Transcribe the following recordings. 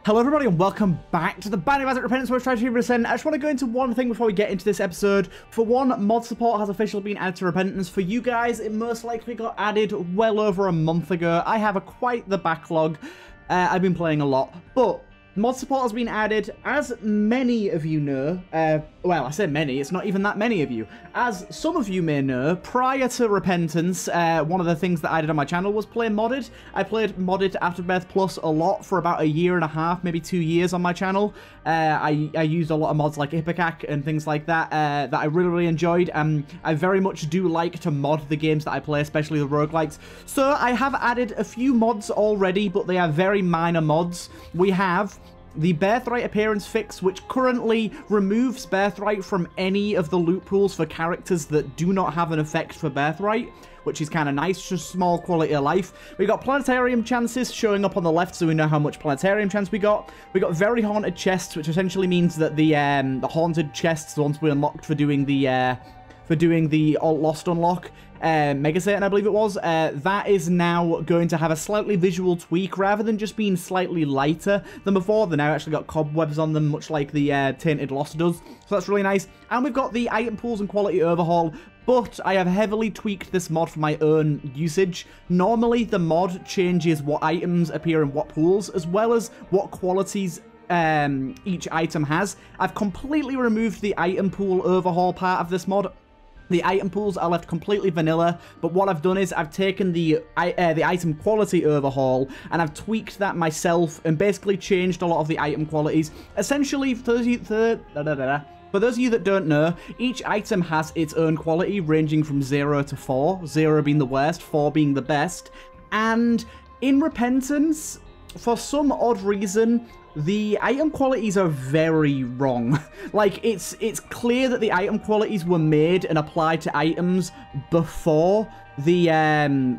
Hello everybody and welcome back to the Binding of Isaac Repentance Where Strategy Percent. I just want to go into one thing before we get into this episode. For one, mod support has officially been added to Repentance. For you guys, it most likely got added well over a month ago. I have quite the backlog. I've been playing a lot, but mod support has been added. As many of you know, well, I say many, it's not even that many of you. As some of you may know, prior to Repentance, one of the things that I did on my channel was play modded. I played modded Afterbirth Plus a lot for about a year and a half, maybe 2 years on my channel. I used a lot of mods like Ipecac and things like that, that I really, really enjoyed. I very much do like to mod the games that I play, especially the roguelikes. So I have added a few mods already, but they are very minor mods. We have the Birthright appearance fix, which currently removes Birthright from any of the loot pools for characters that do not have an effect for Birthright, which is kind of nice, just small quality of life. We got planetarium chances showing up on the left, so we know how much planetarium chance we got. We got very haunted chests, which essentially means that the haunted chests, the ones we unlocked for doing the Lost Unlock, Mega Satan, I believe it was, that is now going to have a slightly visual tweak. Rather than just being slightly lighter than before, they now actually got cobwebs on them, much like the Tainted Lost does. So that's really nice. And we've got the item pools and quality overhaul, but I have heavily tweaked this mod for my own usage. Normally, the mod changes what items appear in what pools, as well as what qualities each item has. I've completely removed the item pool overhaul part of this mod. The item pools are left completely vanilla, but what I've done is I've taken the item quality overhaul and I've tweaked that myself and basically changed a lot of the item qualities. Essentially, for those of you that don't know, each item has its own quality ranging from 0 to 4, 0 being the worst, 4 being the best. And in Repentance, for some odd reason, the item qualities are very wrong. Like, it's clear that the item qualities were made and applied to items before the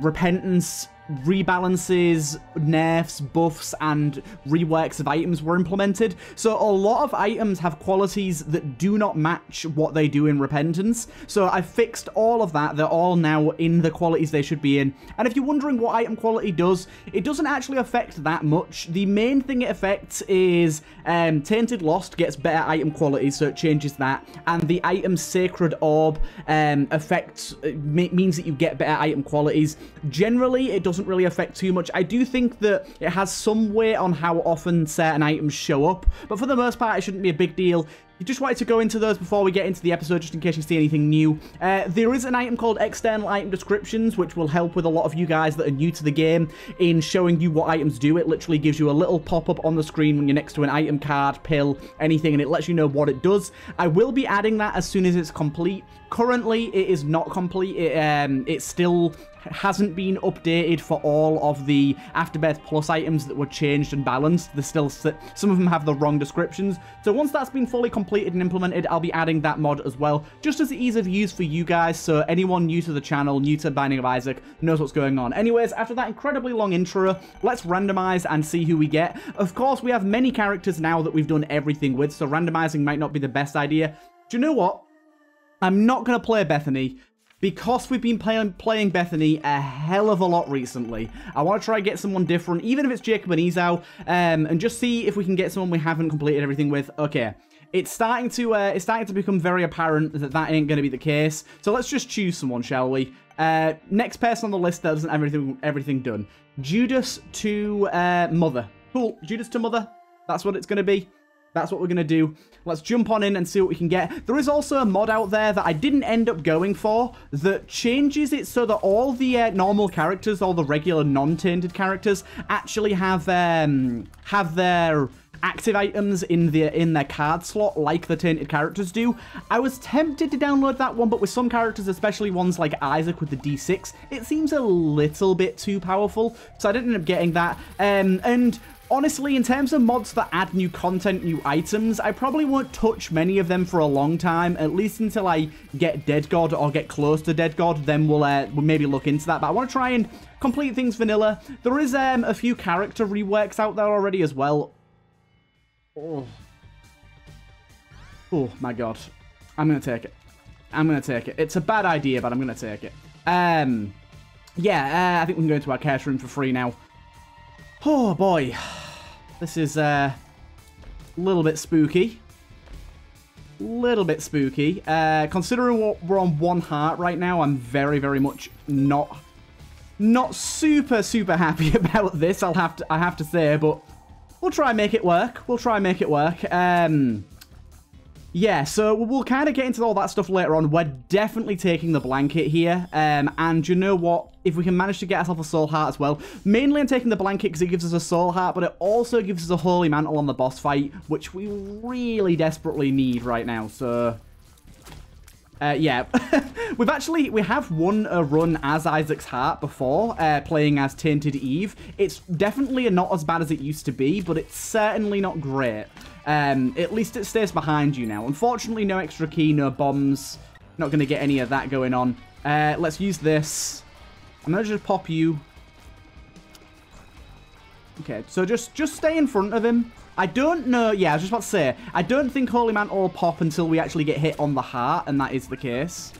Repentance rebalances, nerfs, buffs, and reworks of items were implemented. So a lot of items have qualities that do not match what they do in Repentance. So I fixed all of that. They're all now in the qualities they should be in. And if you're wondering what item quality does, it doesn't actually affect that much. The main thing it affects is Tainted Lost gets better item quality, so it changes that. And the item Sacred Orb affects, means that you get better item qualities. Generally, it doesn't really affect too much. I do think that it has some weight on how often certain items show up, but for the most part, it shouldn't be a big deal. You just wanted to go into those before we get into the episode, just in case you see anything new. There is an item called External Item Descriptions, which will help with a lot of you guys that are new to the game in showing you what items do. It literally gives you a little pop-up on the screen when you're next to an item card, pill, anything, and it lets you know what it does. I will be adding that as soon as it's complete. Currently, it is not complete. It still hasn't been updated for all of the Afterbirth Plus items that were changed and balanced. There's still some of them have the wrong descriptions. So once that's been fully completed and implemented, I'll be adding that mod as well, just as ease of use for you guys, so anyone new to the channel, new to Binding of Isaac, knows what's going on. Anyways, after that incredibly long intro, let's randomize and see who we get. Of course, we have many characters now that we've done everything with, so randomizing might not be the best idea. Do you know what? I'm not going to play Bethany, because we've been playing Bethany a hell of a lot recently. I want to try and get someone different, even if it's Jacob and Esau, and just see if we can get someone we haven't completed everything with. Okay, it's starting to become very apparent that that ain't going to be the case. So let's just choose someone, shall we? Next person on the list that doesn't have everything done. Judas to Mother. Cool, Judas to Mother. That's what it's going to be. That's what we're going to do. Let's jump on in and see what we can get. There is also a mod out there that I didn't end up going for that changes it so that all the normal characters, all the regular non-tainted characters, actually have their active items in their card slot like the tainted characters do. I was tempted to download that one, but with some characters, especially ones like Isaac with the D6, it seems a little bit too powerful, so I didn't end up getting that. And honestly, in terms of mods that add new content, new items, I probably won't touch many of them for a long time, at least until I get Dead God or get close to Dead God. Then we'll maybe look into that. But I want to try and complete things vanilla. There is a few character reworks out there already as well. Oh my god. I'm going to take it. I'm going to take it. It's a bad idea, but I'm going to take it. Yeah, I think we can go into our cash room for free now. Oh boy. This is a little bit spooky. Little bit spooky. Considering we're on 1 heart right now, I'm very, very much not super, super happy about this, I have to say, but we'll try and make it work. We'll try and make it work. Yeah, so we'll kind of get into all that stuff later on. We're definitely taking the blanket here. And you know what? If we can manage to get ourselves a soul heart as well. Mainly I'm taking the blanket because it gives us a soul heart, but it also gives us a holy mantle on the boss fight, which we really desperately need right now. So, yeah. we have won a run as Isaac's Heart before, playing as Tainted Eve. It's definitely not as bad as it used to be, but it's certainly not great. At least it stays behind you now. Unfortunately, no extra key, no bombs. Not going to get any of that going on. Let's use this. I'm going to just pop you. Okay, so just stay in front of him. I don't know. Yeah, I was just about to say, I don't think Holy Mantle will pop until we actually get hit on the heart, and that is the case.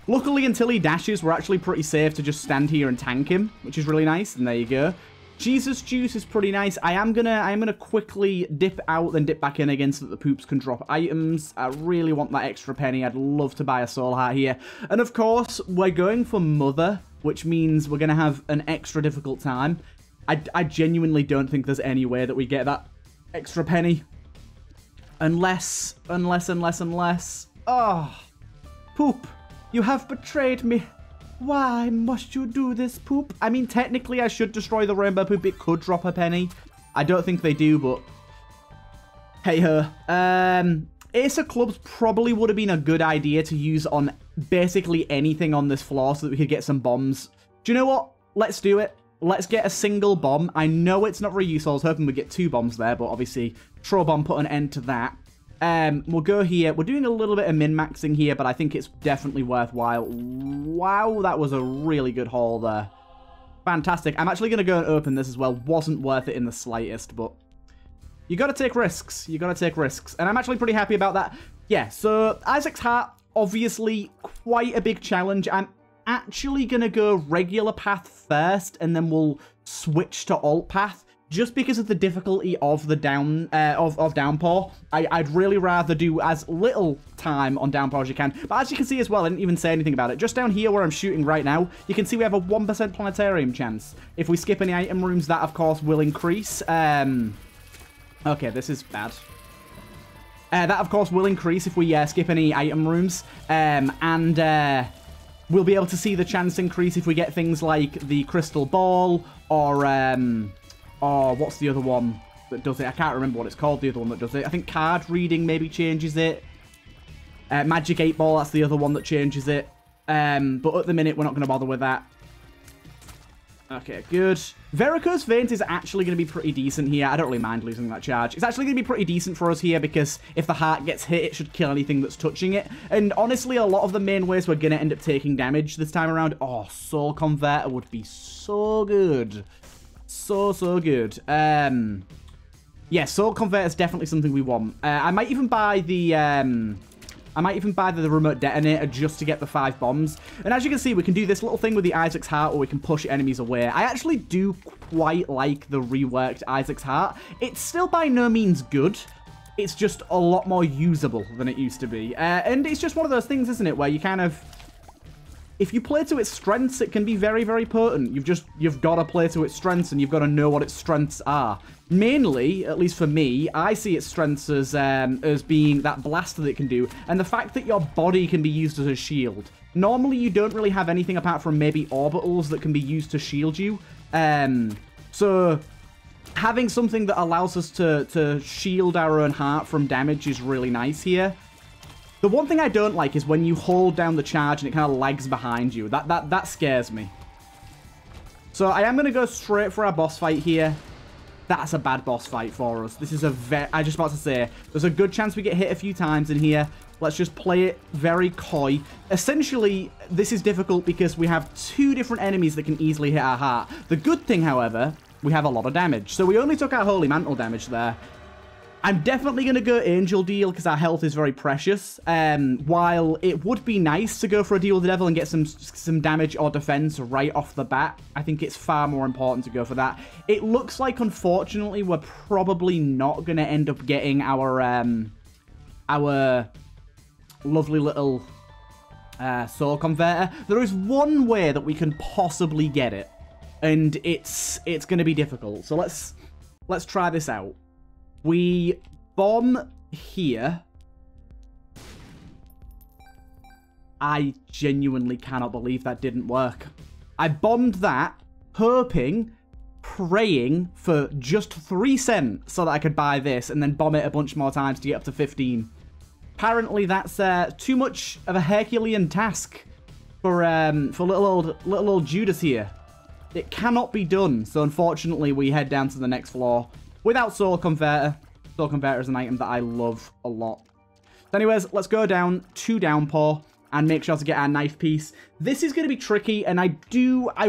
Luckily, until he dashes, we're actually pretty safe to just stand here and tank him, which is really nice. And there you go. Jesus Juice is pretty nice. I am gonna quickly dip out, then dip back in again so that the poops can drop items. I really want that extra penny. I'd love to buy a soul heart here. And of course, we're going for Mother, which means we're gonna have an extra difficult time. I genuinely don't think there's any way that we get that extra penny. Unless. Oh, Poop, you have betrayed me. Why must you do this, Poop? I mean, technically, I should destroy the rainbow poop. It could drop a penny. I don't think they do, but hey-ho. Ace of Clubs probably would have been a good idea to use on basically anything on this floor so that we could get some bombs. Do you know what? Let's do it. Let's get a single bomb. I know it's not very useful. I was hoping we'd get 2 bombs there, but obviously, Throw Bomb put an end to that. We'll go here. We're doing a little bit of min-maxing here, but I think it's definitely worthwhile. Wow, that was a really good haul there. Fantastic. I'm actually going to go and open this as well. Wasn't worth it in the slightest, but you got to take risks. You got to take risks. And I'm actually pretty happy about that. Yeah, so Isaac's Heart, obviously quite a big challenge. I'm actually going to go regular path first, and then we'll switch to alt path. Just because of the difficulty of the Downpour, I'd really rather do as little time on Downpour as you can. But as you can see as well, I didn't even say anything about it. Just down here where I'm shooting right now, you can see we have a 1% planetarium chance. If we skip any item rooms, that of course will increase. Okay, this is bad. That of course will increase if we skip any item rooms. We'll be able to see the chance increase if we get things like the Crystal Ball or what's the other one that does it? I can't remember what it's called, the other one that does it. I think card reading maybe changes it. Magic 8 Ball, that's the other one that changes it. But at the minute, we're not going to bother with that. Okay, good. VARICOSE Veins is actually going to be pretty decent here. I don't really mind losing that charge. It's actually going to be pretty decent for us here because if the heart gets hit, it should kill anything that's touching it. And honestly, a lot of the main ways we're going to end up taking damage this time around. Oh, Soul Converter would be so good. So good. Yeah, Soul Converter is definitely something we want. I might even buy the remote detonator just to get the 5 bombs. And as you can see, we can do this little thing with the Isaac's Heart, or we can push enemies away. I actually do quite like the reworked Isaac's Heart. It's still by no means good. It's just a lot more usable than it used to be. And it's just one of those things, isn't it, where you kind of, if you play to its strengths, it can be very, very potent. You've got to play to its strengths, and you've got to know what its strengths are. Mainly, at least for me, I see its strengths as being that blast that it can do, and the fact that your body can be used as a shield. Normally, you don't really have anything apart from maybe orbitals that can be used to shield you. So having something that allows us to shield our own heart from damage is really nice here. The one thing I don't like is when you hold down the charge and it kind of lags behind you. That scares me. So I am going to go straight for our boss fight here. That's a bad boss fight for us. This is a I just about to say, there's a good chance we get hit a few times in here. Let's just play it very coy. Essentially, this is difficult because we have 2 different enemies that can easily hit our heart. The good thing, however, we have a lot of damage. So we only took our Holy Mantle damage there. I'm definitely going to go Angel Deal because our health is very precious. While it would be nice to go for a Deal with the Devil and get some damage or defense right off the bat, I think it's far more important to go for that. It looks like, unfortunately, we're probably not going to end up getting our lovely little soul converter. There is one way that we can possibly get it, and it's going to be difficult. So let's try this out. We bomb here. I genuinely cannot believe that didn't work. I bombed that, hoping, praying for just 3 cents so that I could buy this and then bomb it a bunch more times to get up to 15. Apparently that's too much of a Herculean task for little old Judas here. It cannot be done, so unfortunately we head down to the next floor without Soul Converter. Soul Converter is an item that I love a lot. So anyways, let's go down to Downpour and make sure to get our knife piece. This is going to be tricky, and I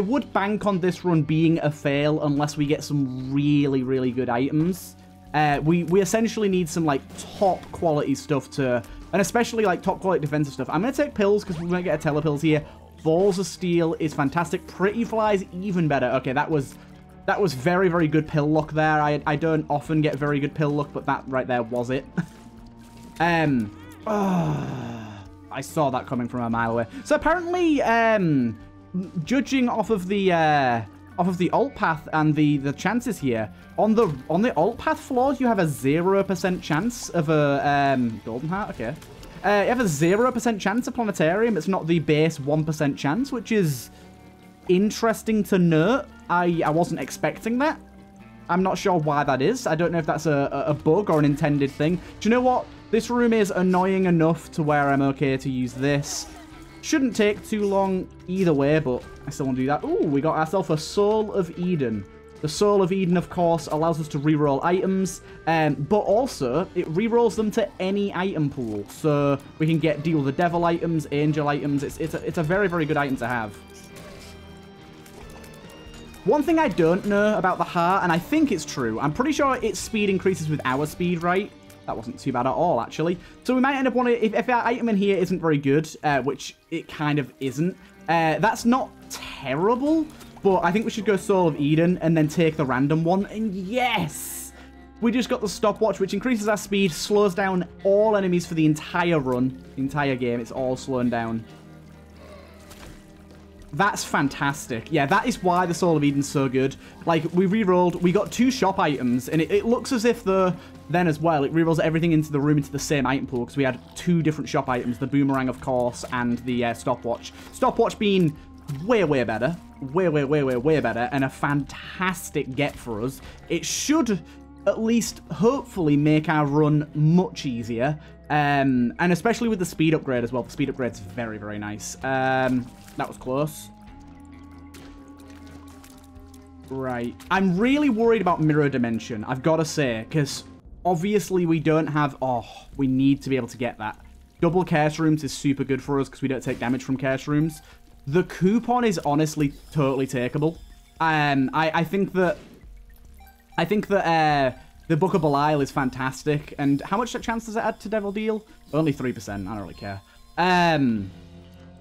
would bank on this run being a fail unless we get some really, really good items. We essentially need some, like, top quality stuff to, and especially, like, top quality defensive stuff. I'm going to take pills because we might get a telepills here. Balls of Steel is fantastic. Pretty Flies, even better. Okay, that was very, very good pill luck there. I don't often get very good pill luck, but that right there was it. I saw that coming from a mile away. So apparently, judging off of the alt path and the chances here, on the alt path floors, you have a 0% chance of a golden heart. Okay, you have a 0% chance of planetarium. It's not the base 1% chance, which is interesting to note. I wasn't expecting that. I'm not sure why that is. I don't know if that's a bug or an intended thing. Do you know what? This room is annoying enough to where I'm okay to use this. Shouldn't take too long either way, but I still want to do that. Ooh, we got ourselves a Soul of Eden. The Soul of Eden, of course, allows us to reroll items, but also it rerolls them to any item pool. So we can get Deal with the Devil items, Angel items. It's a very, very good item to have. One thing I don't know about the heart, and I think it's true, I'm pretty sure its speed increases with our speed, right? That wasn't too bad at all, actually. So we might end up wanting, if our item in here isn't very good, which it kind of isn't, that's not terrible, but I think we should go Soul of Eden and then take the random one. And yes! We just got the stopwatch, which increases our speed, slows down all enemies for the entire run, the entire game. It's all slowing down. That's fantastic. Yeah, that is why the Soul of Eden's so good. Like, we re-rolled, we got 2 shop items, and it looks as if then as well, it re-rolls everything into the room into the same item pool, because we had 2 different shop items, the boomerang, of course, and the stopwatch. Stopwatch being way, way better. Way, way, way, way, way better, and a fantastic get for us. It should at least, hopefully, make our run much easier, and especially with the speed upgrade as well. The speed upgrade's very, very nice. That was close. Right. I'm really worried about Mirror Dimension, I've got to say, because obviously we don't have... Oh, we need to be able to get that. Double Chaos Rooms is super good for us because we don't take damage from Chaos Rooms. The coupon is honestly totally takeable. I think that the Book of Belial is fantastic. And how much chance does it add to Devil Deal? Only 3%. I don't really care.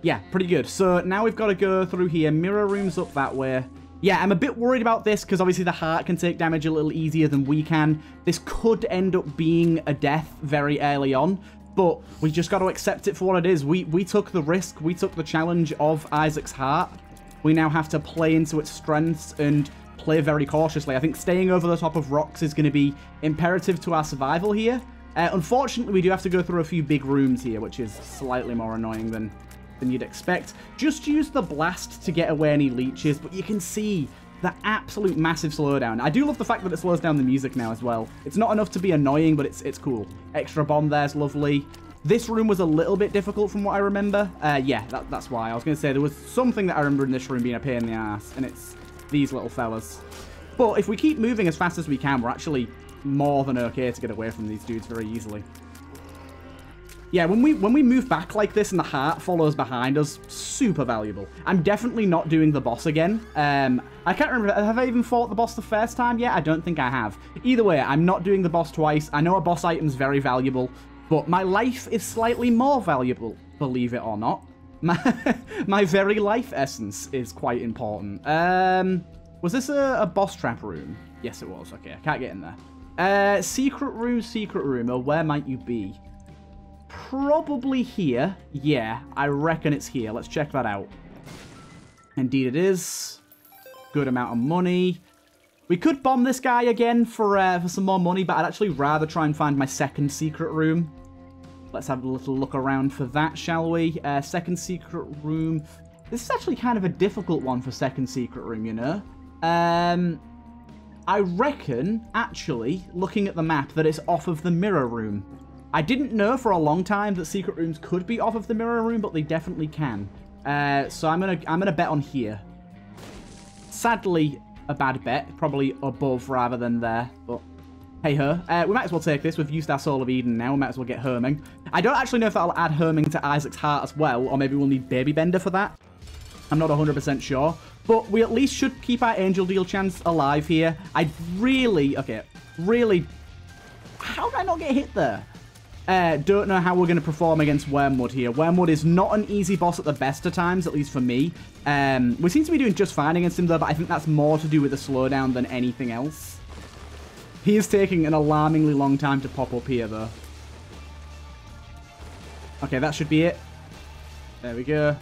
Yeah, pretty good. So now we've got to go through here. Mirror rooms up that way. Yeah, I'm a bit worried about this because obviously the heart can take damage a little easier than we can. This could end up being a death very early on, but we just got to accept it for what it is. We took the risk. We took the challenge of Isaac's heart. We now have to play into its strengths and play very cautiously. I think staying over the top of rocks is going to be imperative to our survival here. Unfortunately, we do have to go through a few big rooms here, which is slightly more annoying than you'd expect. Just use the blast to get away any leeches, but you can see the absolute massive slowdown. I do love the fact that it slows down the music now as well. It's not enough to be annoying, but it's cool. Extra bomb there's lovely. This room was a little bit difficult from what I remember. Yeah, that's why. I was going to say there was something that I remember in this room being a pain in the ass, and it's these little fellas. But if we keep moving as fast as we can, we're actually more than okay to get away from these dudes very easily. Yeah, when we move back like this and the heart follows behind us, super valuable. I'm definitely not doing the boss again. I can't remember, have I even fought the boss the first time yet? I don't think I have. Either way, I'm not doing the boss twice. I know a boss item's very valuable, but my life is slightly more valuable, believe it or not. My very life essence is quite important. Was this a boss trap room? Yes, it was. Okay, I can't get in there. Secret room. Oh, where might you be? Probably here. Yeah, I reckon it's here. Let's check that out. Indeed it is. Good amount of money. We could bomb this guy again for some more money, but I'd actually rather try and find my second secret room. Let's have a little look around for that, shall we? Second secret room. This is actually kind of a difficult one for second secret room, you know? I reckon, actually, looking at the map, that it's off of the mirror room. I didn't know for a long time that secret rooms could be off of the mirror room, but they definitely can. So I'm gonna bet on here. Sadly, a bad bet. Probably above rather than there, but hey-ho. We might as well take this. We've used our Soul of Eden now. We might as well get Herming. I don't actually know if that'll add Herming to Isaac's heart as well, or maybe we'll need Baby Bender for that. I'm not 100% sure. But we at least should keep our Angel Deal chance alive here. I really... Okay, really... How did I not get hit there? Don't know how we're going to perform against Wormwood here. Wormwood is not an easy boss at the best of times, at least for me. We seem to be doing just fine against him, though, but I think that's more to do with the slowdown than anything else. He is taking an alarmingly long time to pop up here, though. Okay, that should be it. There we go.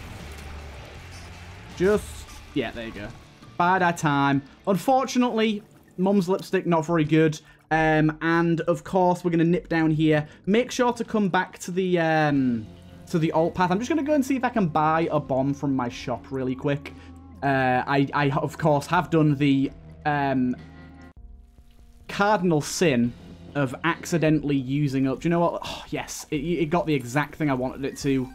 Just... Yeah, there you go. Bide our time. Unfortunately, Mum's lipstick, not very good. And, of course, we're going to nip down here. Make sure to come back to the alt path. I'm just going to go and see if I can buy a bomb from my shop really quick. I of course, have done the cardinal sin of accidentally using up... Do you know what? Oh, yes, it got the exact thing I wanted it to.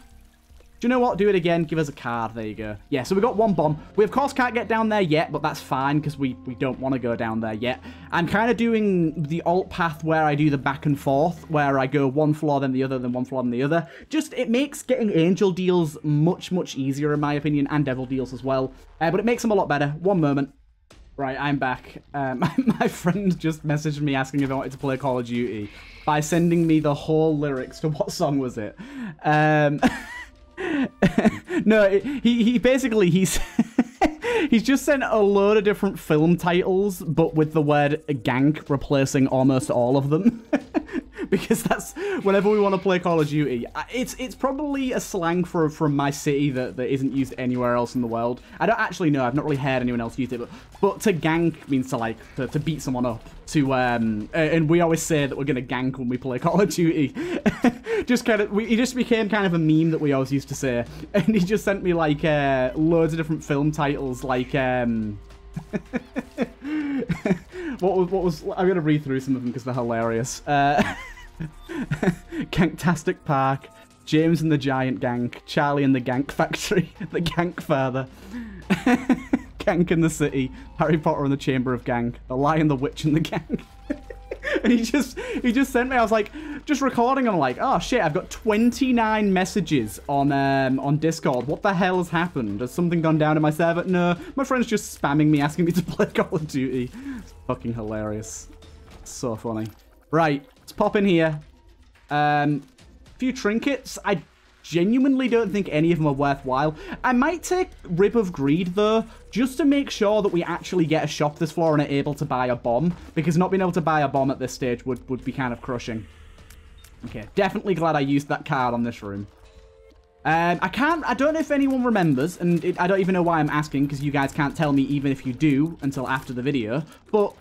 Do you know what? Do it again. Give us a card. There you go. Yeah, so we got one bomb. We, of course, can't get down there yet, but that's fine because we don't want to go down there yet. I'm kind of doing the alt path where I do the back and forth, where I go one floor, then the other, then one floor, then the other. Just, it makes getting angel deals much, much easier, in my opinion, and devil deals as well. But it makes them a lot better. One moment. Right, I'm back. My friend just messaged me asking if I wanted to play Call of Duty by sending me the whole lyrics to what song was it. No, he basically, he's just sent a load of different film titles, but with the word gank replacing almost all of them. Because that's whenever we want to play Call of Duty. It's probably a slang from my city that isn't used anywhere else in the world. I don't actually know. I've not really heard anyone else use it. But to gank means to beat someone up. And we always say that we're gonna gank when we play Call of Duty. Just kind of, he just became kind of a meme that we always used to say. And he just sent me like loads of different film titles, like what was I'm gonna read through some of them because they're hilarious. Ganktastic Park, James and the Giant Gank, Charlie and the Gank Factory, the Gank Father, Gank in the City, Harry Potter and the Chamber of Gank, The Lion, the Witch and the Gank. And he just sent me, I was like, just recording, I'm like, oh shit, I've got 29 messages on Discord. What the hell has happened? Has something gone down in my server? No, my friend's just spamming me, asking me to play Call of Duty. It's fucking hilarious. So funny. Right, let's pop in here. Few trinkets. I genuinely don't think any of them are worthwhile. I might take Rib of Greed, though, just to make sure that we actually get a shop this floor and are able to buy a bomb, because not being able to buy a bomb at this stage would be kind of crushing. Okay, definitely glad I used that card on this room. I don't know if anyone remembers, and I don't even know why I'm asking, because you guys can't tell me even if you do until after the video, but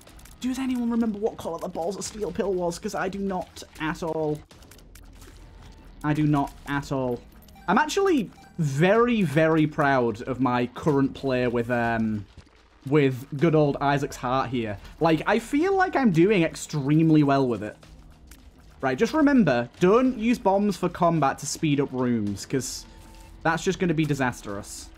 does anyone remember what colour the balls of steel pill was? Because I do not at all. I do not at all. I'm actually very, very proud of my current play with good old Isaac's heart here. Like, I feel like I'm doing extremely well with it. Right, just remember, don't use bombs for combat to speed up rooms, because that's just going to be disastrous.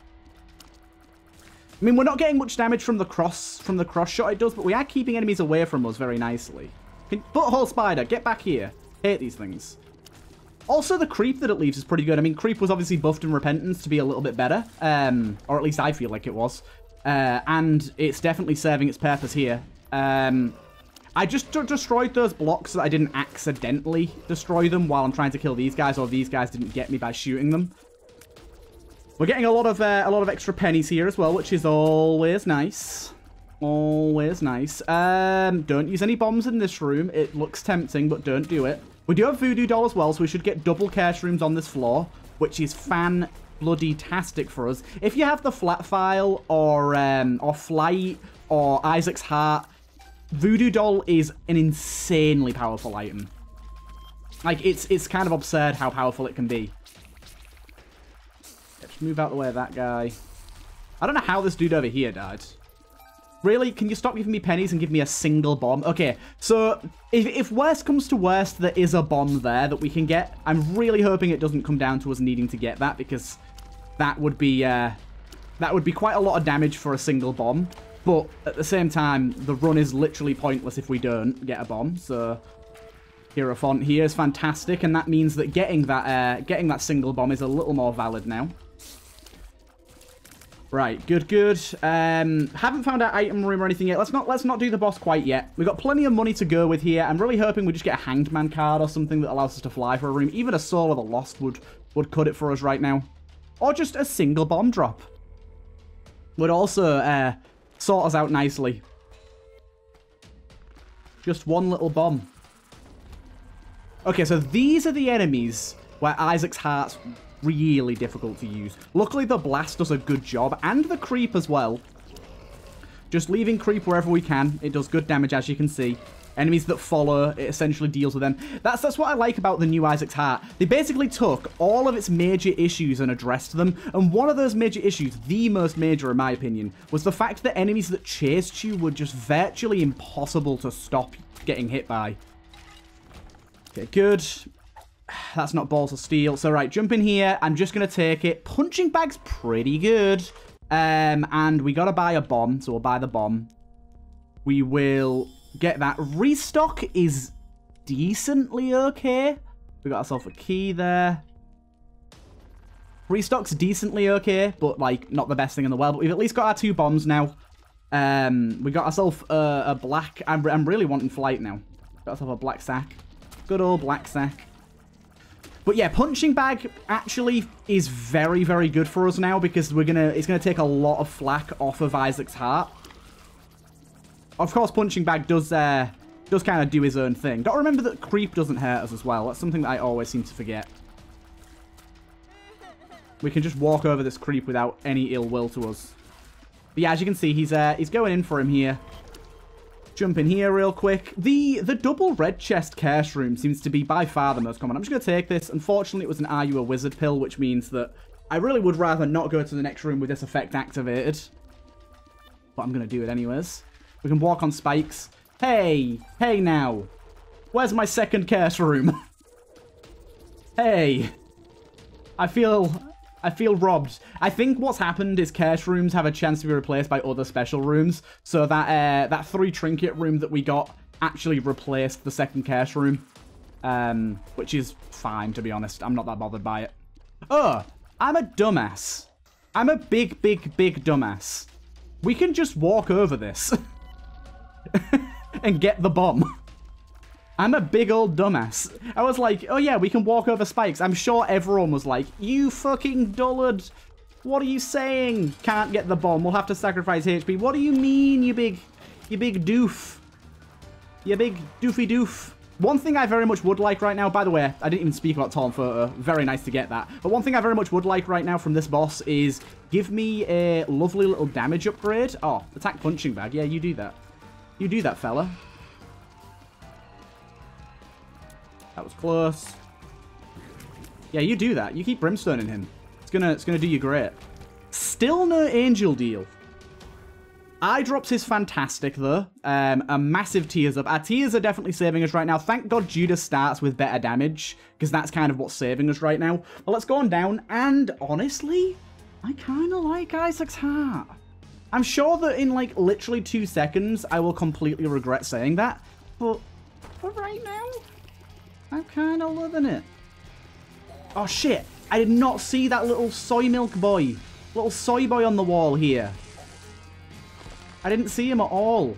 I mean, we're not getting much damage from the cross shot it does, but we are keeping enemies away from us very nicely. Butthole spider, get back here. Hate these things. Also, the creep that it leaves is pretty good. I mean, creep was obviously buffed in Repentance to be a little bit better. Or at least I feel like it was. And it's definitely serving its purpose here. I just destroyed those blocks so that I didn't accidentally destroy them while I'm trying to kill these guys, or these guys didn't get me by shooting them. We're getting a lot of extra pennies here as well, which is always nice. Always nice. Don't use any bombs in this room. It looks tempting, but don't do it. We do have Voodoo Doll as well, so we should get double cache rooms on this floor, which is fan-bloody-tastic for us. If you have the Flat File or Flight or Isaac's Heart, Voodoo Doll is an insanely powerful item. Like, it's kind of absurd how powerful it can be. Let's move out the way of that guy. I don't know how this dude over here died. Really? Can you stop giving me pennies and give me a single bomb? Okay, so if worst comes to worst, there is a bomb there that we can get. I'm really hoping it doesn't come down to us needing to get that, because that would be quite a lot of damage for a single bomb. But at the same time, the run is literally pointless if we don't get a bomb. So Hierophant here is fantastic, and that means that getting that single bomb is a little more valid now. Right, good, good. Haven't found our item room or anything yet. Let's not do the boss quite yet. We've got plenty of money to go with here. I'm really hoping we just get a Hanged Man card or something that allows us to fly for a room. Even a Soul of the Lost would cut it for us right now. Or just a single bomb drop would also sort us out nicely. Just one little bomb. Okay, so these are the enemies where Isaac's Heart's really difficult to use. Luckily, the blast does a good job, and the creep as well. Just leaving creep wherever we can. It does good damage, as you can see. Enemies that follow, it essentially deals with them. That's what I like about the new Isaac's Heart. They basically took all of its major issues and addressed them. And one of those major issues, the most major in my opinion, was the fact that enemies that chased you were just virtually impossible to stop getting hit by. Okay, good. That's not balls of steel. So, right, jump in here. I'm just going to take it. Punching bag's pretty good. And we got to buy a bomb, so we'll buy the bomb. We will get that. Restock is decently okay. We got ourselves a key there. Restock's decently okay, but, like, not the best thing in the world. But we've at least got our 2 bombs now. We got ourselves a black... I'm really wanting flight now. Got ourselves a black sack. Good old black sack. But yeah, punching bag actually is very, very good for us now, because it's gonna take a lot of flack off of Isaac's Heart. Of course, punching bag does kind of do his own thing. Got to remember that creep doesn't hurt us as well. That's something that I always seem to forget. We can just walk over this creep without any ill will to us. But yeah, as you can see, he's going in for him here. Jump in here real quick. The double red chest cache room seems to be by far the most common. I'm just going to take this. Unfortunately, it was an Are You a Wizard pill, which means that I really would rather not go to the next room with this effect activated. But I'm going to do it anyways. We can walk on spikes. Hey! Hey now! Where's my second cache room? Hey! I feel robbed. I think what's happened is cache rooms have a chance to be replaced by other special rooms. So that 3 trinket room that we got actually replaced the second cache room. Which is fine, to be honest. I'm not that bothered by it. Oh, I'm a dumbass. I'm a big, big, big dumbass. We can just walk over this. And get the bomb. I'm a big old dumbass. I was like, oh yeah, we can walk over spikes. I'm sure everyone was like, you fucking dullard. What are you saying? Can't get the bomb. We'll have to sacrifice HP. What do you mean, you big doof? You big doofy doof. One thing I very much would like right now, by the way, I didn't even speak about Torn Photo. Very nice to get that. But one thing I very much would like right now from this boss is give me a lovely little damage upgrade. Oh, attack punching bag. Yeah, you do that. You do that, fella. That was close. Yeah, you do that. You keep brimstoning him. It's gonna do you great. Still no angel deal. Eye drops is fantastic though. A massive tears up. Our tears are definitely saving us right now. Thank God Judas starts with better damage, because that's kind of what's saving us right now. But let's go on down, and honestly, I kind of like Isaac's Heart. I'm sure that in like literally 2 seconds, I will completely regret saying that. But for right now, I'm kind of loving it. Oh, shit. I did not see that little soy milk boy. Little soy boy on the wall here. I didn't see him at all.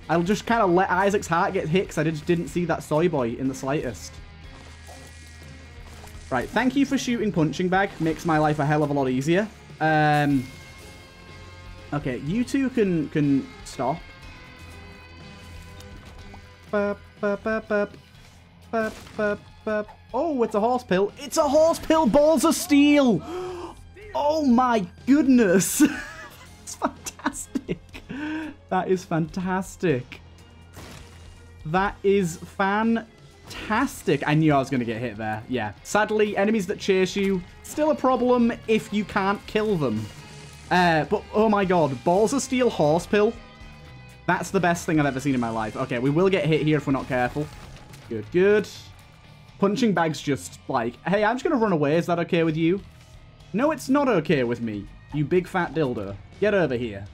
I'll just kind of let Isaac's heart get hit because I just didn't see that soy boy in the slightest. Right, thank you for shooting punching bag. Makes my life a hell of a lot easier. Okay, you two can stop. Oh, it's a horse pill. It's a horse pill, balls of steel. Oh my goodness. That's fantastic. That is fantastic. That is fantastic. I knew I was going to get hit there. Yeah. Sadly, enemies that chase you, still a problem if you can't kill them. But, oh my god, balls of steel horse pill. That's the best thing I've ever seen in my life. Okay, we will get hit here if we're not careful. Good, good. Punching bag's just like, hey, I'm just going to run away. Is that okay with you? No, it's not okay with me. You big fat dildo. Get over here.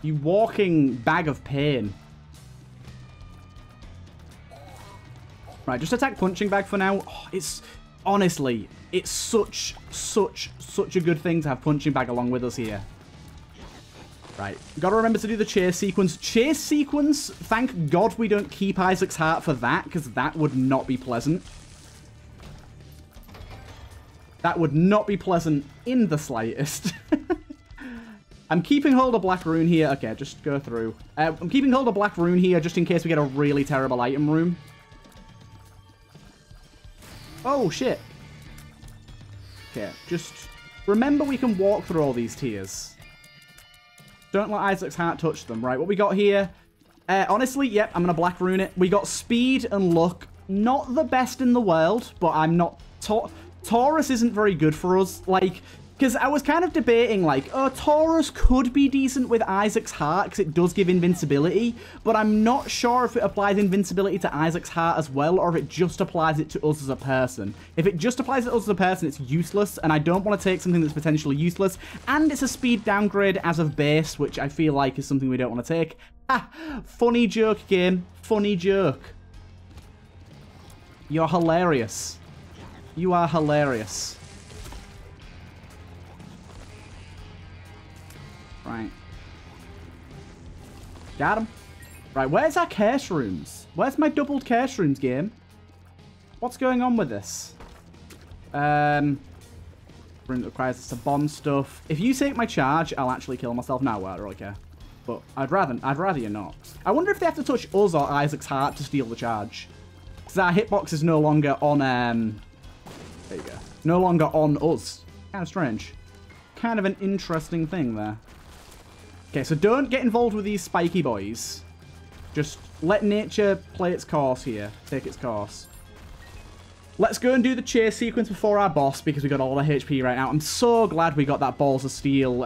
You walking bag of pain. Right, just attack punching bag for now. Oh, it's, honestly, it's such a good thing to have punching bag along with us here. Right, gotta remember to do the chase sequence. Chase sequence, thank God we don't keep Isaac's heart for that, because that would not be pleasant. That would not be pleasant in the slightest. I'm keeping hold of black rune here. Okay, just go through. I'm keeping hold of black rune here just in case we get a really terrible item room. Oh, shit. Okay, just remember we can walk through all these tiers. Don't let Isaac's heart touch them. Right, what we got here? Honestly, yep, I'm going to black rune it. We got speed and luck. Not the best in the world, but I'm not... Taurus isn't very good for us. Like, because I was kind of debating, like, oh, Taurus could be decent with Isaac's heart because it does give invincibility, but I'm not sure if it applies invincibility to Isaac's heart as well, or if it just applies it to us as a person. If it just applies it to us as a person, it's useless, and I don't want to take something that's potentially useless, and it's a speed downgrade as of base, which I feel like is something we don't want to take. Ah, funny joke, game. Funny joke. You're hilarious. You are hilarious. Right. Got him. Right, where's our curse rooms? Where's my doubled curse rooms, game? What's going on with this? Room that requires us to bomb stuff. If you take my charge, I'll actually kill myself. No, I don't really care. But I'd rather you not. I wonder if they have to touch us or Isaac's heart to steal the charge. Because our hitbox is no longer on, there you go. No longer on us. Kind of strange. Kind of an interesting thing there. Okay, so don't get involved with these spiky boys. Just let nature play its course here. Take its course. Let's go and do the chase sequence before our boss, because we got all the HP right now. I'm so glad we got that Balls of Steel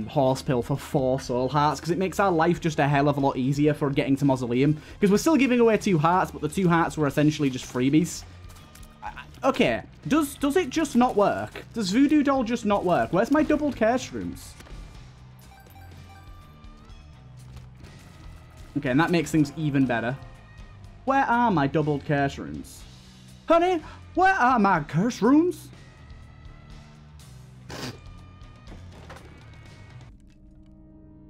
horse pill for 4 soul hearts, because it makes our life just a hell of a lot easier for getting to Mausoleum. Because we're still giving away 2 hearts, but the 2 hearts were essentially just freebies. Okay, does it just not work? Does Voodoo Doll just not work? Where's my doubled curse rooms? Okay, and that makes things even better. Where are my doubled curse rooms? Honey, where are my curse rooms?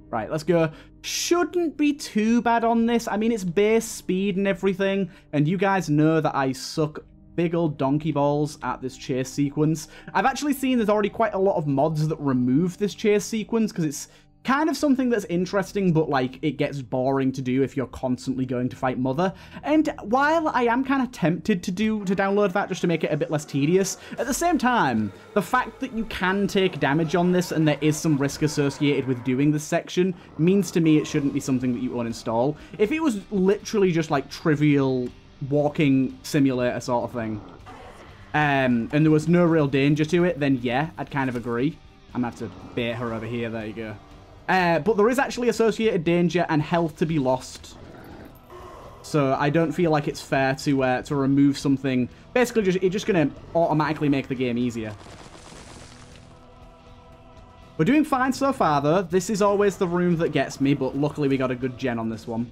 Right, let's go. Shouldn't be too bad on this. I mean, it's base speed and everything, and you guys know that I suck big old donkey balls at this chase sequence. I've actually seen there's already quite a lot of mods that remove this chase sequence because it's kind of something that's interesting, but like it gets boring to do if you're constantly going to fight Mother. And while I am kind of tempted to download that just to make it a bit less tedious, at the same time, the fact that you can take damage on this and there is some risk associated with doing this section means to me it shouldn't be something that you uninstall. If it was literally just like trivial walking simulator sort of thing, and there was no real danger to it, then yeah, I'd kind of agree. I'm gonna have to bait her over here. There you go. But there is actually associated danger and health to be lost. So I don't feel like it's fair to remove something. Basically, it's just going to automatically make the game easier. We're doing fine so far, though. This is always the room that gets me, but luckily we got a good gen on this one.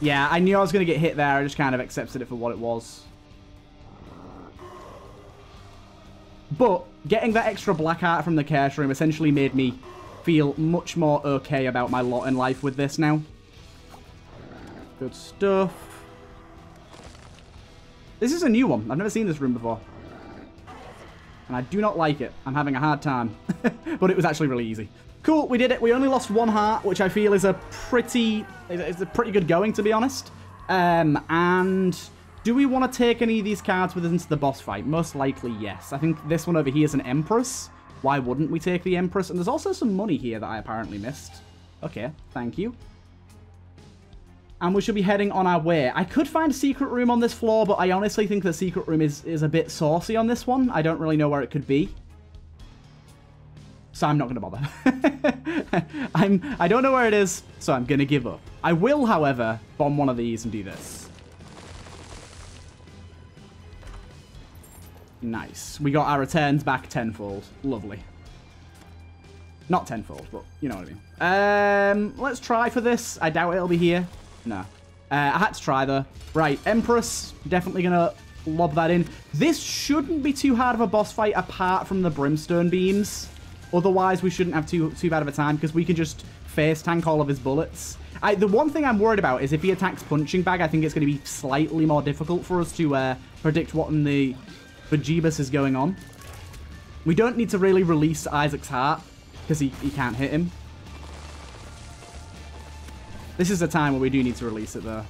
Yeah, I knew I was going to get hit there. I just kind of accepted it for what it was. But getting that extra black heart from the cash room essentially made me feel much more okay about my lot in life with this now. Good stuff. This is a new one. I've never seen this room before. And I do not like it. I'm having a hard time. But it was actually really easy. Cool, we did it. We only lost 1 heart, which I feel is a pretty good going, to be honest. And do we want to take any of these cards with us into the boss fight? Most likely, yes. I think this one over here is an Empress. Why wouldn't we take the Empress? And there's also some money here that I apparently missed. Okay, thank you. And we should be heading on our way. I could find a secret room on this floor, but I honestly think the secret room is a bit saucy on this one. I don't really know where it could be. So I'm not going to bother. I don't know where it is, so I'm going to give up. I will, however, bomb one of these and do this. Nice. We got our returns back tenfold. Lovely. Not tenfold, but you know what I mean. Let's try for this. I doubt it'll be here. No. I had to try, though. Right, Empress. Definitely going to lob that in. This shouldn't be too hard of a boss fight apart from the Brimstone Beams. Otherwise, we shouldn't have too bad of a time because we can just face tank all of his bullets. The one thing I'm worried about is if he attacks Punching Bag, I think it's going to be slightly more difficult for us to predict what in the bejeebus is going on. We don't need to really release Isaac's heart because he can't hit him. This is the time where we do need to release it, though.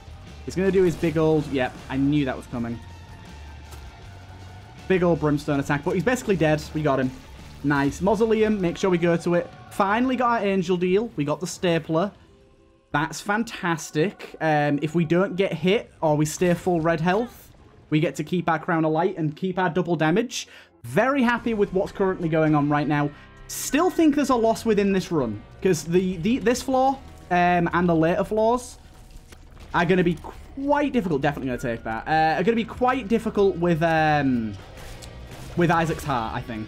He's going to do his big old... Yep, I knew that was coming. Big old Brimstone attack, but he's basically dead. We got him. Nice. Mausoleum, make sure we go to it. Finally got our Angel deal. We got the Stapler. That's fantastic. If we don't get hit or we stay full red health, we get to keep our Crown of Light and keep our double damage. Very happy with what's currently going on right now. Still think there's a loss within this run because this floor and the later floors are going to be quite difficult. Definitely going to take that. Are going to be quite difficult with Isaac's heart, I think.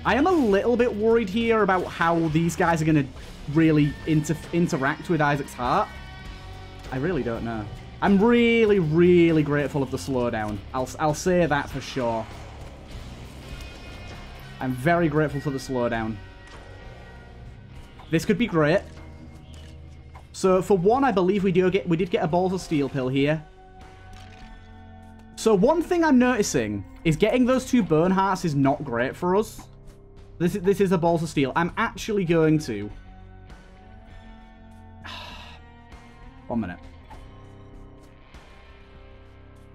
I am a little bit worried here about how these guys are going to really interact with Isaac's heart. I really don't know. I'm really, really grateful of the slowdown. I'll say that for sure. I'm very grateful for the slowdown. This could be great. So for one, I believe we did get a Balls of Steel pill here. So one thing I'm noticing is getting those 2 Bone Hearts is not great for us. This is a Balls of Steel. I'm actually going to... 1 minute.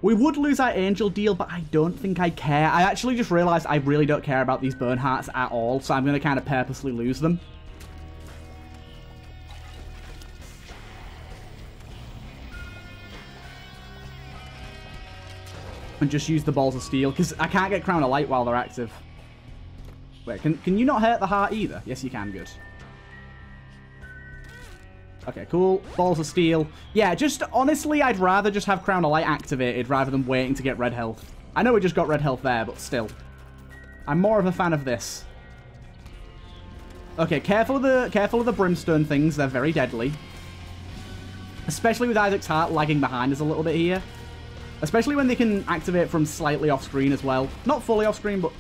We would lose our Angel deal, but I don't think I care. I actually just realized I really don't care about these Bone Hearts at all, so I'm going to kind of purposely lose them. And just use the Balls of Steel, because I can't get Crown of Light while they're active. Wait, can you not hurt the heart either? Yes, you can. Good. Okay, cool. Balls of Steel. Yeah, just honestly, I'd rather just have Crown of Light activated rather than waiting to get red health. I know we just got red health there, but still. I'm more of a fan of this. Okay, careful of the Brimstone things. They're very deadly. Especially with Isaac's heart lagging behind us a little bit here. Especially when they can activate from slightly off screen as well. Not fully off screen, but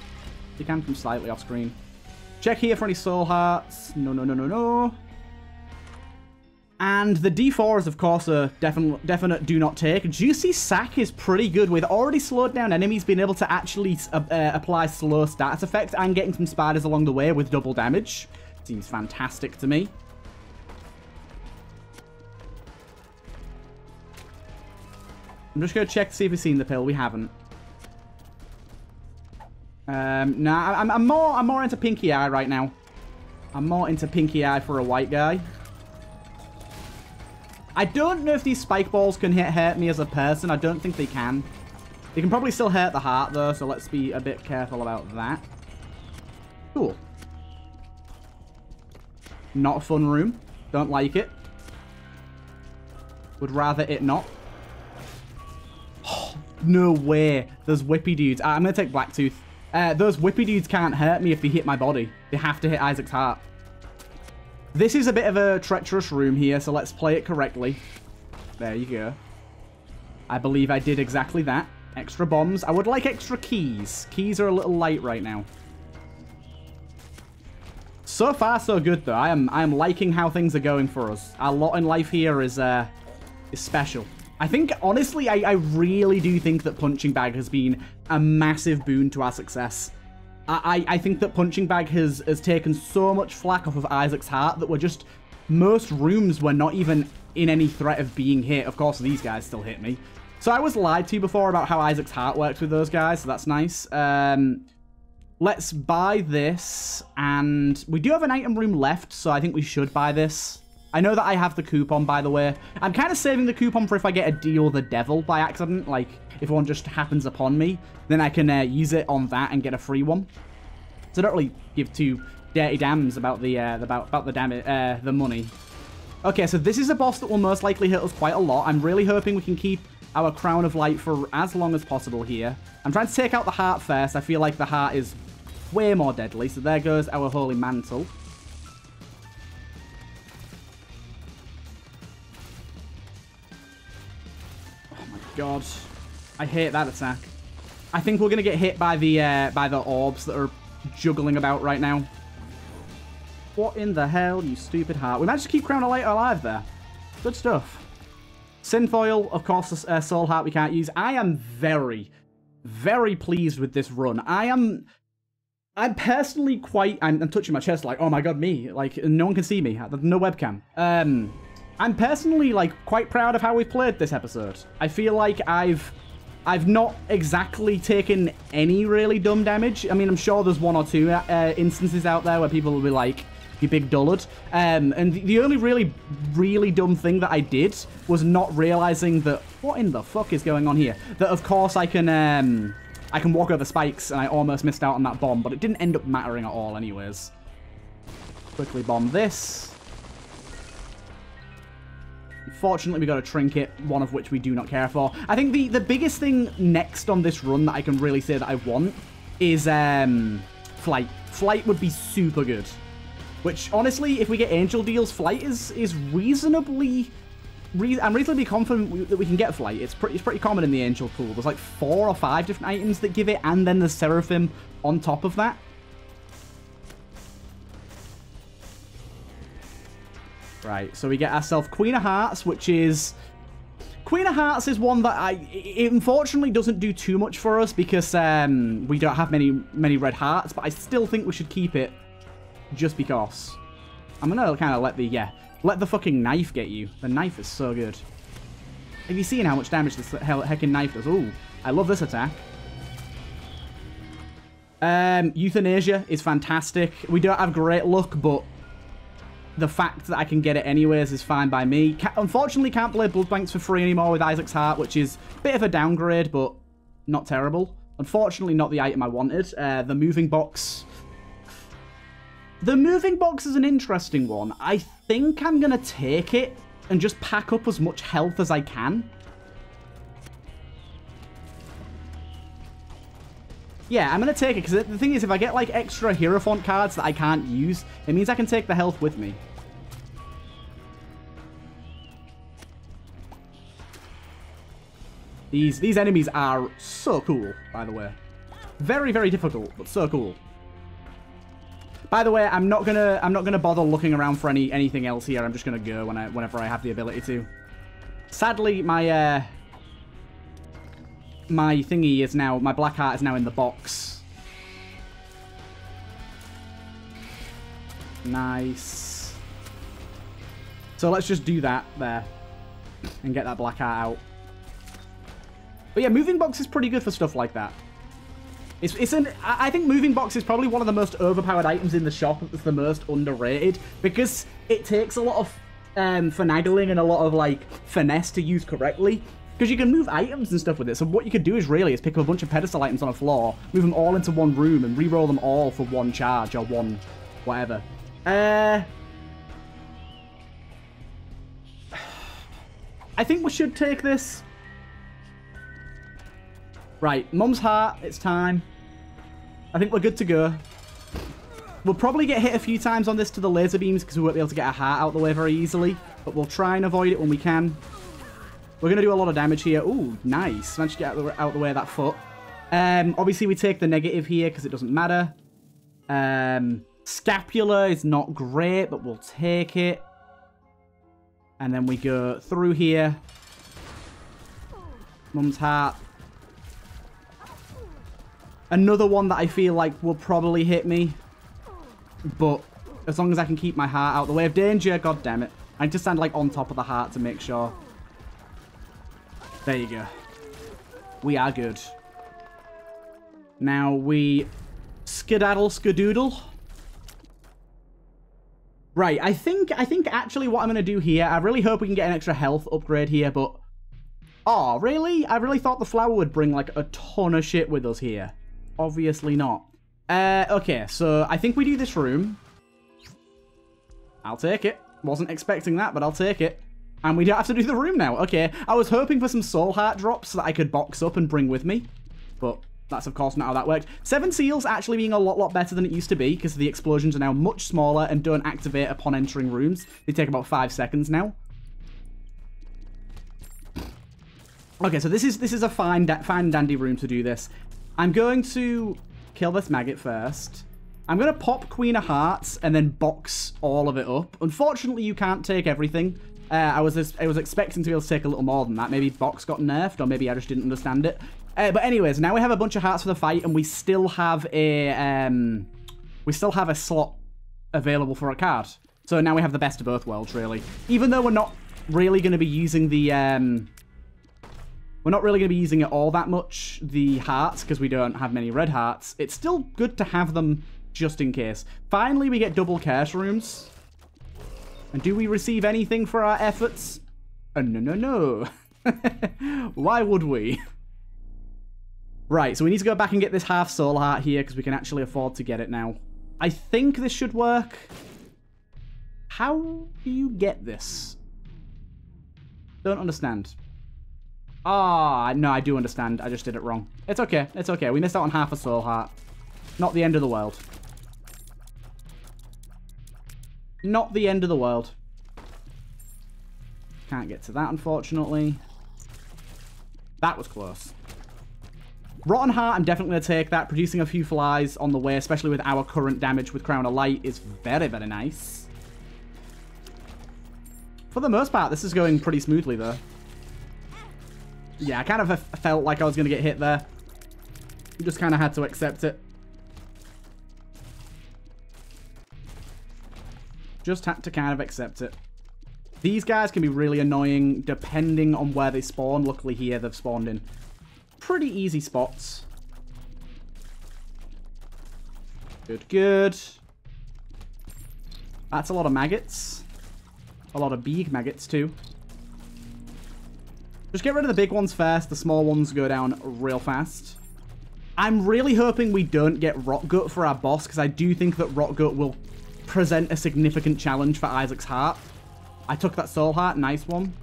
they can from slightly off screen. Check here for any soul hearts. No, no, no, no, no. And the D4s, of course, are definite do not take. Juicy Sack is pretty good. With already slowed down enemies being able to actually apply slow stats effect and getting some spiders along the way with double damage. Seems fantastic to me. I'm just going to check to see if we've seen the pill. We haven't. Nah, I'm more into Pinky Eye right now. I'm more into Pinky Eye for a white guy. I don't know if these spike balls can hurt me as a person. I don't think they can. They can probably still hurt the heart, though, so let's be a bit careful about that. Cool. Not a fun room. Don't like it. Would rather it not. Oh, no way. Those whippy dudes. I'm going to take Blacktooth. Those whippy dudes can't hurt me if they hit my body. They have to hit Isaac's heart. This is a bit of a treacherous room here, so let's play it correctly. There you go. I believe I did exactly that. Extra bombs. I would like extra keys. Keys are a little light right now. So far, so good, though. I am liking how things are going for us. Our lot in life here is special. I think, honestly, I really do think that Punching Bag has been a massive boon to our success. I think that Punching Bag has taken so much flack off of Isaac's heart that we're just... Most rooms were not even in any threat of being hit. Of course, these guys still hit me. So I was lied to before about how Isaac's heart works with those guys, so that's nice. Let's buy this, and we do have an item room left, so I think we should buy this. I know that I have the coupon, by the way. I'm kind of saving the coupon for if I get a deal the devil by accident. Like, if one just happens upon me, then I can use it on that and get a free one. So I don't really give two dirty dams about the money. Okay, so this is a boss that will most likely hit us quite a lot. I'm really hoping we can keep our Crown of Light for as long as possible here. I'm trying to take out the heart first. I feel like the heart is way more deadly. So there goes our Holy Mantle. God, I hate that attack. I think we're gonna get hit by the orbs that are juggling about right now. What in the hell, you stupid heart? We managed to keep Crown of Light alive there. Good stuff. Synth Oil, of course, a soul heart we can't use. I am very, very pleased with this run. I'm personally quite... I'm touching my chest like, oh my god, me. Like, no one can see me. No webcam. I'm personally, like, quite proud of how we've played this episode. I feel like I've not exactly taken any really dumb damage. I mean, I'm sure there's one or two instances out there where people will be like, you big dullard. And the only really dumb thing that I did was not realizing that, what in the fuck is going on here? That, of course, I can walk over spikes, and I almost missed out on that bomb, but it didn't end up mattering at all anyways. Quickly bomb this. Unfortunately, we got a trinket, one of which we do not care for. I think the biggest thing next on this run that I can really say that I want is flight. Flight would be super good. Which, honestly, if we get angel deals, flight is reasonably... I'm reasonably confident that we can get flight. It's pretty common in the angel pool. There's like 4 or 5 different items that give it, and then there's Seraphim on top of that. Right, so we get ourselves Queen of Hearts, which is... Queen of Hearts is one that it unfortunately doesn't do too much for us because we don't have many red hearts, but I still think we should keep it just because. I'm gonna kind of let the fucking knife get you. The knife is so good. Have you seen how much damage this heckin' knife does? Ooh, I love this attack. Euthanasia is fantastic. We don't have great luck, but the fact that I can get it anyways is fine by me. Unfortunately, can't play Blood Banks for free anymore with Isaac's Heart, which is a bit of a downgrade, but not terrible. Unfortunately, not the item I wanted. The moving box. The moving box is an interesting one. I think I'm going to take it and just pack up as much health as I can. Yeah, I'm going to take it, because the thing is, if I get, like, extra Hierophant cards that I can't use, it means I can take the health with me. These enemies are so cool, by the way. Very, very difficult, but so cool. By the way, I'm not gonna bother looking around for anything else here. I'm just gonna go whenever I have the ability to. Sadly, my thingy is now, my black heart is now in the box. Nice. So let's just do that there and get that black heart out. But yeah, moving box is pretty good for stuff like that. I think moving box is probably one of the most overpowered items in the shop. It's the most underrated because it takes a lot of finagling and a lot of like finesse to use correctly. Because you can move items and stuff with it. So what you could do is pick up a bunch of pedestal items on a floor, move them all into one room, and re-roll them all for one charge or one whatever. I think we should take this. Right, Mum's Heart, it's time. I think we're good to go. We'll probably get hit a few times on this to the laser beams because we won't be able to get our heart out the way very easily. But we'll try and avoid it when we can. We're going to do a lot of damage here. Ooh, nice. Managed to get out the way of that foot. Obviously, we take the negative here because it doesn't matter. Scapula is not great, but we'll take it. And then we go through here. Mum's heart. Another one that I feel like will probably hit me. But as long as I can keep my heart out of the way of danger, god damn it. I just stand like on top of the heart to make sure. There you go. We are good. Now we skedaddle skadoodle. Right, I think actually what I'm going to do here, I really hope we can get an extra health upgrade here, but... Oh, really? I really thought the flower would bring like a ton of shit with us here. Obviously not. Okay, so I think we do this room. I'll take it. Wasn't expecting that, but I'll take it. And we don't have to do the room now. Okay, I was hoping for some soul heart drops that I could box up and bring with me. But that's, of course, not how that worked. 7 seals actually being a lot better than it used to be because the explosions are now much smaller and don't activate upon entering rooms. They take about 5 seconds now. Okay, so this is a fine dandy room to do this. I'm going to kill this maggot first. I'm going to pop Queen of Hearts and then box all of it up. Unfortunately, you can't take everything. I was expecting to be able to take a little more than that. Maybe box got nerfed, or maybe I just didn't understand it. But anyways, now we have a bunch of hearts for the fight, and we still have a slot available for a card. So now we have the best of both worlds, really. Even though we're not really going to be using the we're not really going to be using it all that much, the hearts, because we don't have many red hearts. It's still good to have them just in case. Finally, we get double curse rooms. And do we receive anything for our efforts? No. Why would we? Right, so we need to go back and get this half soul heart here, because we can actually afford to get it now. I think this should work. How do you get this? Don't understand. Ah, no, I do understand. I just did it wrong. It's okay. It's okay. We missed out on half a soul heart. Not the end of the world. Not the end of the world. Can't get to that, unfortunately. That was close. Rotten Heart, I'm definitely going to take that. Producing a few flies on the way, especially with our current damage with Crown of Light, is very, very nice. For the most part, this is going pretty smoothly, though. Yeah, I kind of felt like I was going to get hit there. You just kind of had to accept it. Just had to kind of accept it. These guys can be really annoying depending on where they spawn. Luckily here, they've spawned in pretty easy spots. Good. That's a lot of maggots. A lot of big maggots, too. Just get rid of the big ones first. The small ones go down real fast. I'm really hoping we don't get Rotgut for our boss, because I do think that Rotgut will present a significant challenge for Isaac's heart. I took that soul heart. Nice one.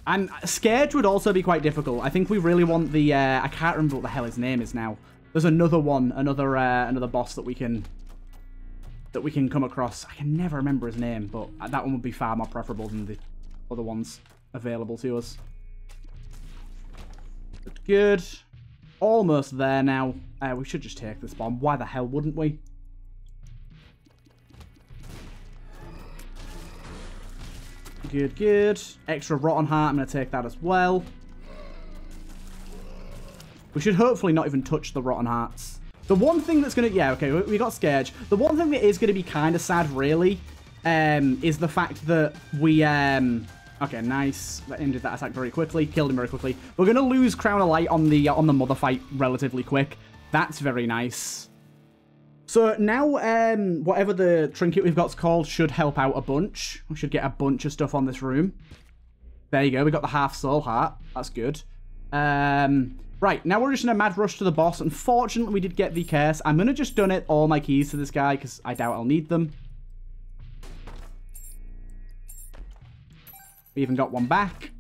And Scourge would also be quite difficult. I think we really want the... I can't remember what the hell his name is now. There's another one. Another boss that we can come across. I can never remember his name, but that one would be far more preferable than the other ones available to us. Good. Almost there now. We should just take this bomb. Why the hell wouldn't we? Good. Extra Rotten Heart. I'm going to take that as well. We should hopefully not even touch the Rotten Hearts. The one thing that's going to... Yeah, okay, we got Scourge. The one thing that is going to be kind of sad, really, is the fact that we... Okay, nice. That ended that attack very quickly. Killed him very quickly. We're going to lose Crown of Light on the Mother fight relatively quick. That's very nice. So now, whatever the trinket we've got's called should help out a bunch. We should get a bunch of stuff on this room. There you go. We got the half soul heart. That's good. Right, now we're just in a mad rush to the boss. Unfortunately, we did get the curse. I'm going to just donate all my keys to this guy because I doubt I'll need them. We even got one back.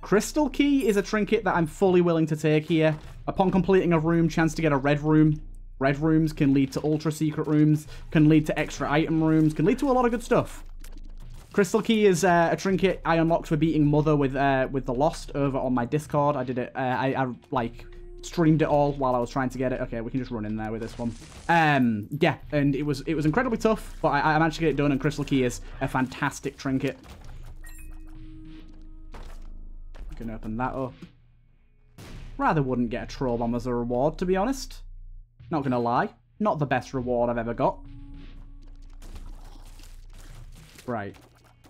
Crystal Key is a trinket that I'm fully willing to take here. Upon completing a room, chance to get a red room. Red rooms can lead to ultra secret rooms, can lead to extra item rooms, can lead to a lot of good stuff. Crystal Key is a trinket I unlocked for beating Mother with the Lost over on my Discord. I did it, I like, streamed it all while I was trying to get it. Okay, we can just run in there with this one. Yeah, and it was incredibly tough, but I managed to get it done, and Crystal Key is a fantastic trinket. You can open that up. Rather wouldn't get a Troll Bomb as a reward, to be honest. Not gonna lie. Not the best reward I've ever got. Right.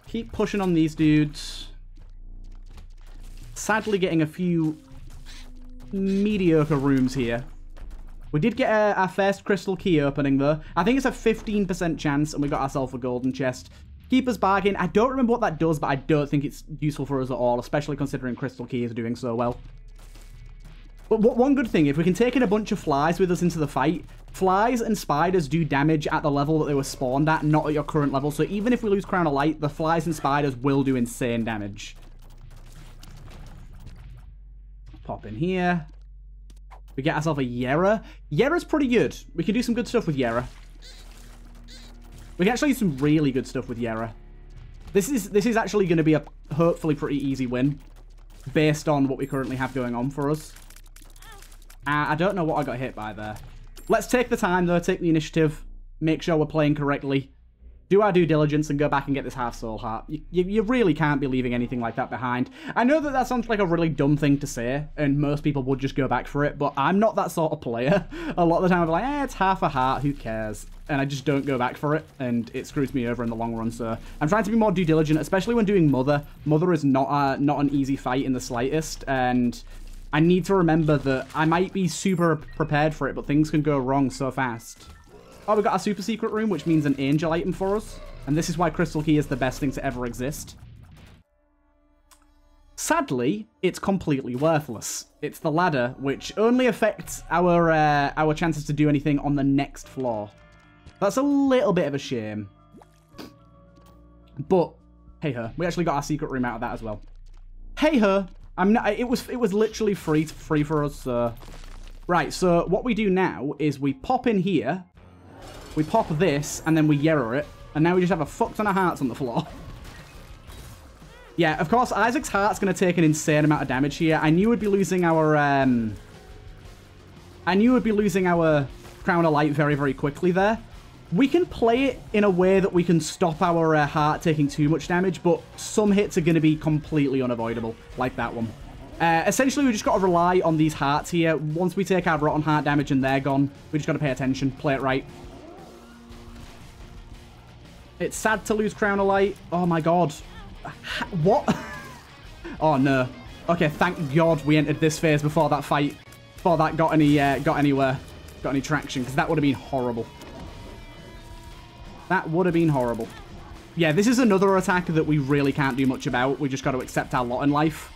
Keep pushing on these dudes. Sadly getting a few mediocre rooms here. We did get our first Crystal Key opening, though. I think it's a 15% chance, and we got ourselves a golden chest. Keeper's Bargain. I don't remember what that does, but I don't think it's useful for us at all, especially considering Crystal Key is doing so well. But one good thing, if we can take in a bunch of flies with us into the fight, flies and spiders do damage at the level that they were spawned at, not at your current level. So even if we lose Crown of Light, the flies and spiders will do insane damage. Pop in here. We get ourselves a Yera. Yera's pretty good. We can do some good stuff with Yera. We can actually do some really good stuff with Yera. This is actually going to be a hopefully pretty easy win based on what we currently have going on for us. I don't know what I got hit by there. Let's take the time, though. Take the initiative. Make sure we're playing correctly. Do our due diligence and go back and get this half soul heart. You really can't be leaving anything like that behind. I know that sounds like a really dumb thing to say, and most people would just go back for it, but I'm not that sort of player. A lot of the time I'm like, it's half a heart, who cares? And I just don't go back for it, and it screws me over in the long run, so I'm trying to be more due diligent, especially when doing Mother. Mother is not an easy fight in the slightest, and I need to remember that I might be super prepared for it, but things can go wrong so fast. Oh, we've got a super secret room, which means an angel item for us. And this is why Crystal Key is the best thing to ever exist. Sadly, it's completely worthless. It's the ladder, which only affects our chances to do anything on the next floor. That's a little bit of a shame. But, hey-ho. We actually got our secret room out of that as well. Hey-ho. It was literally free for us, so... Right, so what we do now is we pop in here... We pop this, and then we Yera it. And now we just have a fuck ton of hearts on the floor. Yeah, of course, Isaac's heart's going to take an insane amount of damage here. I knew we'd be losing our... Crown of Light very, very quickly there. We can play it in a way that we can stop our heart taking too much damage, but some hits are going to be completely unavoidable, like that one. Essentially, we just got to rely on these hearts here. Once we take our Rotten Heart damage and they're gone, we just got to pay attention, play it right. It's sad to lose Crown of Light. Oh my god. What? Oh no. Okay, thank god we entered this phase before that fight. Before that got anywhere. Got any traction, because that would have been horrible. That would have been horrible. Yeah, this is another attack that we really can't do much about. We just got to accept our lot in life.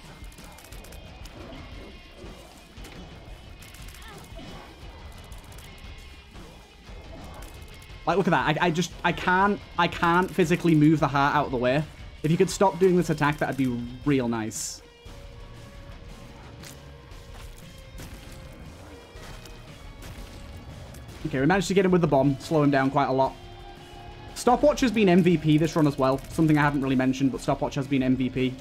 Like, look at that. I can't physically move the heart out of the way. If you could stop doing this attack, that'd be real nice. Okay, we managed to get him with the bomb. Slow him down quite a lot. Stopwatch has been MVP this run as well. Something I haven't really mentioned, but Stopwatch has been MVP.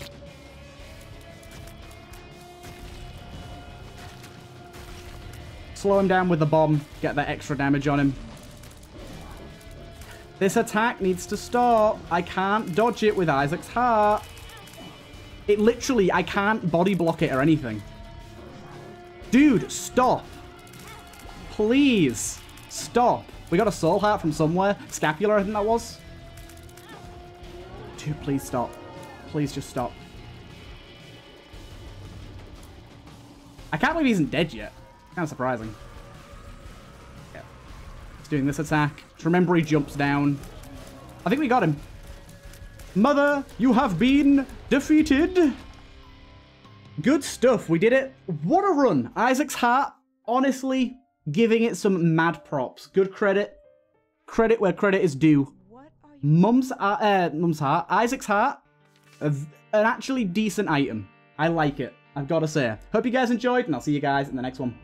Slow him down with the bomb. Get that extra damage on him. This attack needs to stop. I can't dodge it with Isaac's heart. It literally, I can't body block it or anything. Dude, stop. Please, stop. We got a soul heart from somewhere. Scapular, I think that was. Dude, please stop. Please just stop. I can't believe he isn't dead yet. Kind of surprising. Yeah. He's doing this attack. Just remember he jumps down. I think we got him. Mother, you have been defeated. Good stuff. We did it. What a run. Isaac's heart, honestly, giving it some mad props. Good credit. Credit where credit is due. Mum's heart. Isaac's heart. An actually decent item. I like it. I've got to say. Hope you guys enjoyed, and I'll see you guys in the next one.